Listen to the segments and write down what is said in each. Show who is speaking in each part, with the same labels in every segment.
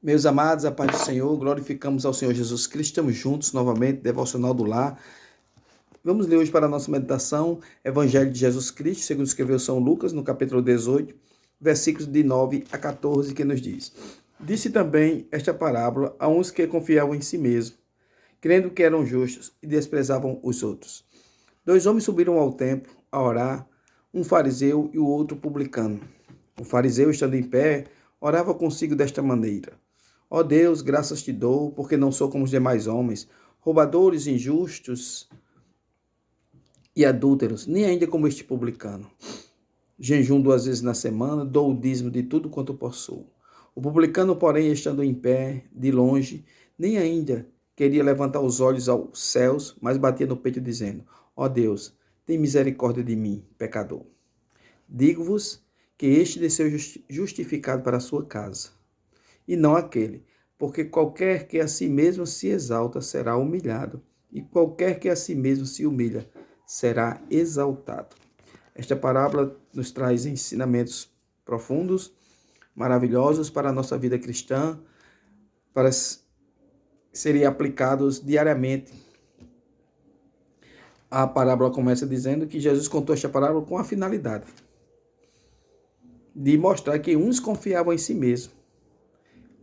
Speaker 1: Meus amados, a paz do Senhor, glorificamos ao Senhor Jesus Cristo, estamos juntos novamente, Devocional do Lar. Vamos ler hoje para a nossa meditação, Evangelho de Jesus Cristo, segundo escreveu São Lucas, no capítulo 18, versículos de 9 a 14, que nos diz: Disse também esta parábola a uns que confiavam em si mesmos, crendo que eram justos e desprezavam os outros. Dois homens subiram ao templo a orar, um fariseu e o outro publicano. O fariseu, estando em pé, orava consigo desta maneira: Ó Deus, graças te dou, porque não sou como os demais homens, roubadores, injustos e adúlteros, nem ainda como este publicano. Jejum 2 vezes na semana, dou o dízimo de tudo quanto possuo. O publicano, porém, estando em pé, de longe, nem ainda queria levantar os olhos aos céus, mas batia no peito, dizendo: Ó Deus, tem misericórdia de mim, pecador. Digo-vos que este desceu justificado para a sua casa, e não aquele, porque qualquer que a si mesmo se exalta será humilhado, e qualquer que a si mesmo se humilha será exaltado. Esta parábola nos traz ensinamentos profundos, maravilhosos para a nossa vida cristã, para serem aplicados diariamente. A parábola começa dizendo que Jesus contou esta parábola com a finalidade de mostrar que uns confiavam em si mesmos,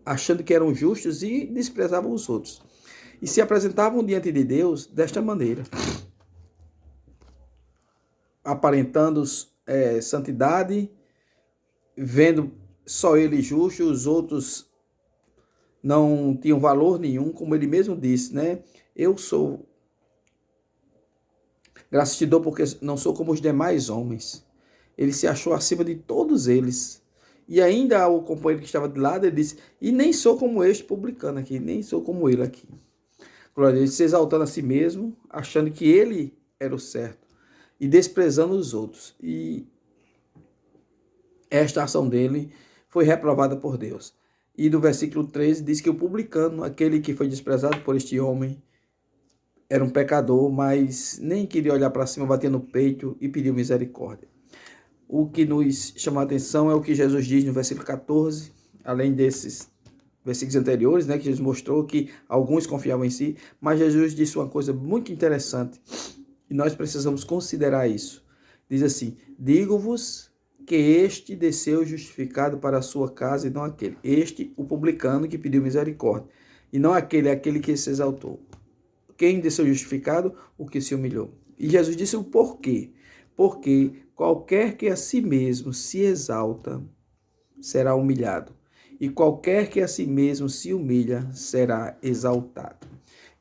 Speaker 1: achando que eram justos e desprezavam os outros. E se apresentavam diante de Deus desta maneira, aparentando santidade, vendo só ele justo, os outros não tinham valor nenhum, como ele mesmo disse, né? Eu sou, graças te dou porque não sou como os demais homens. Ele se achou acima de todos eles. E ainda o companheiro que estava de lado, ele disse: e nem sou como este publicano aqui, nem sou como ele aqui. Glória a Deus, se exaltando a si mesmo, achando que ele era o certo e desprezando os outros. E esta ação dele foi reprovada por Deus. E do versículo 13 diz que o publicano, aquele que foi desprezado por este homem, era um pecador, mas nem queria olhar para cima, bater no peito e pedir misericórdia. O que nos chama a atenção é o que Jesus diz no versículo 14, além desses versículos anteriores, né, que Jesus mostrou que alguns confiavam em si, mas Jesus disse uma coisa muito interessante e nós precisamos considerar isso. Diz assim: digo-vos que este desceu justificado para a sua casa e não aquele. Este, o publicano que pediu misericórdia, e não aquele que se exaltou. Quem desceu justificado? O que se humilhou. E Jesus disse o porquê. Porque qualquer que a si mesmo se exalta será humilhado, e qualquer que a si mesmo se humilha será exaltado.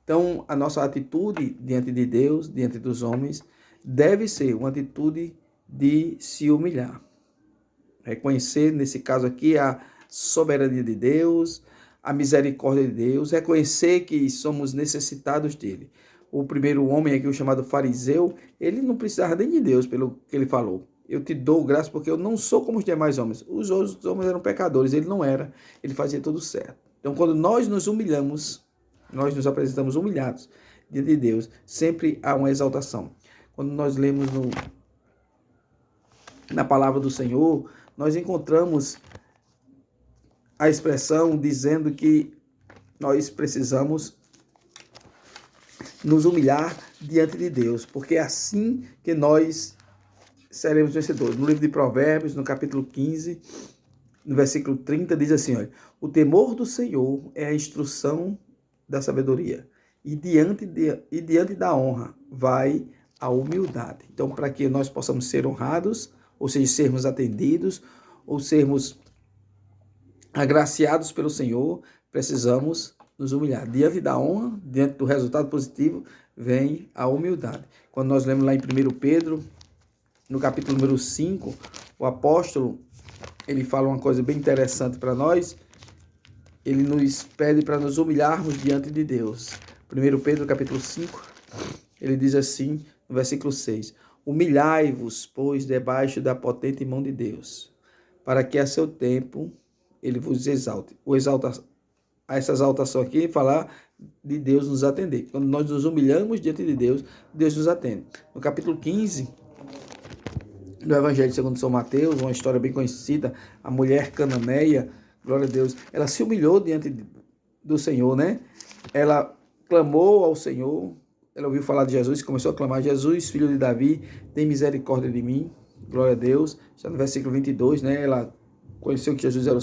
Speaker 1: Então, a nossa atitude diante de Deus, diante dos homens, deve ser uma atitude de se humilhar. Reconhecer, nesse caso aqui, a soberania de Deus, a misericórdia de Deus, reconhecer que somos necessitados dele. O primeiro homem aqui, o chamado fariseu, ele não precisava nem de Deus, pelo que ele falou. Eu te dou graça porque eu não sou como os demais homens. Os outros homens eram pecadores, ele não era. Ele fazia tudo certo. Então, quando nós nos humilhamos, nós nos apresentamos humilhados diante de Deus, sempre há uma exaltação. Quando nós lemos na palavra do Senhor, nós encontramos a expressão dizendo que nós precisamos nos humilhar diante de Deus, porque é assim que nós seremos vencedores. No livro de Provérbios, no capítulo 15, no versículo 30, diz assim: olha, o temor do Senhor é a instrução da sabedoria, e diante da honra vai a humildade. Então, para que nós possamos ser honrados, ou seja, sermos atendidos, ou sermos agraciados pelo Senhor, precisamos nos humilhar. Diante da honra, diante do resultado positivo, vem a humildade. Quando nós lemos lá em 1 Pedro, no capítulo número 5, o apóstolo, ele fala uma coisa bem interessante para nós. Ele nos pede para nos humilharmos diante de Deus. 1 Pedro, capítulo 5, ele diz assim, no versículo 6, humilhai-vos, pois, debaixo da potente mão de Deus, para que a seu tempo ele vos exalte. Essa exaltação aqui falar de Deus nos atender. Quando nós nos humilhamos diante de Deus, Deus nos atende. No capítulo 15 do Evangelho segundo São Mateus, uma história bem conhecida, a mulher cananeia, Glória a Deus. Ela se humilhou diante do Senhor, né? Ela clamou ao Senhor. Ela ouviu falar de Jesus e começou a clamar: Jesus, filho de Davi, tem misericórdia de mim. Glória a Deus. Está no versículo 22, né? Ela conheceu que Jesus era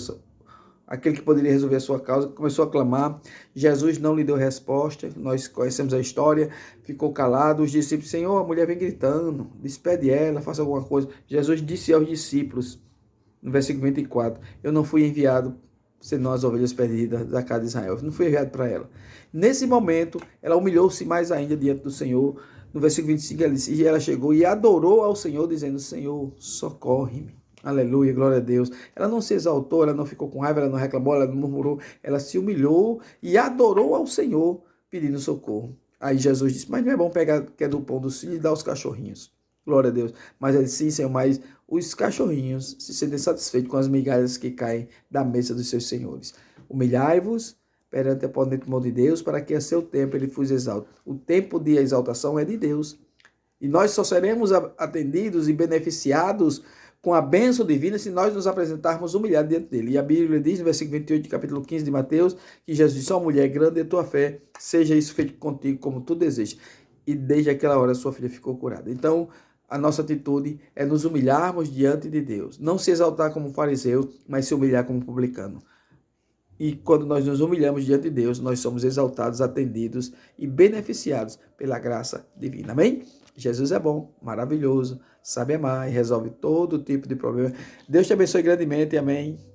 Speaker 1: aquele que poderia resolver a sua causa, começou a clamar. Jesus não lhe deu resposta. Nós conhecemos a história. Ficou calado. Os discípulos: Senhor, a mulher vem gritando. Despede ela, faça alguma coisa. Jesus disse aos discípulos, no versículo 24, eu não fui enviado senão as ovelhas perdidas da casa de Israel. Eu não fui enviado para ela. Nesse momento, ela humilhou-se mais ainda diante do Senhor. No versículo 25, ela disse, e ela chegou e adorou ao Senhor, dizendo, Senhor, socorre-me. Aleluia, glória a Deus. Ela não se exaltou, ela não ficou com raiva, ela não reclamou, ela não murmurou. Ela se humilhou e adorou ao Senhor, pedindo socorro. Aí Jesus disse, mas não é bom pegar que é do pão dos filhos e dar aos cachorrinhos. Glória a Deus. Mas ele disse, sim, Senhor, mas os cachorrinhos se sentem satisfeitos com as migalhas que caem da mesa dos seus senhores. Humilhai-vos perante a potente mão de Deus, para que a seu tempo ele vos exalte. O tempo de exaltação é de Deus. E nós só seremos atendidos e beneficiados com a bênção divina se nós nos apresentarmos humilhados diante dele. E a Bíblia diz, no versículo 28, capítulo 15 de Mateus, que Jesus disse, ó mulher, grande é a tua fé, seja isso feito contigo como tu desejas. E desde aquela hora sua filha ficou curada. Então, a nossa atitude é nos humilharmos diante de Deus. Não se exaltar como fariseu, mas se humilhar como publicano. E quando nós nos humilhamos diante de Deus, nós somos exaltados, atendidos e beneficiados pela graça divina. Amém? Jesus é bom, maravilhoso, sabe amar e resolve todo tipo de problema. Deus te abençoe grandemente. Amém.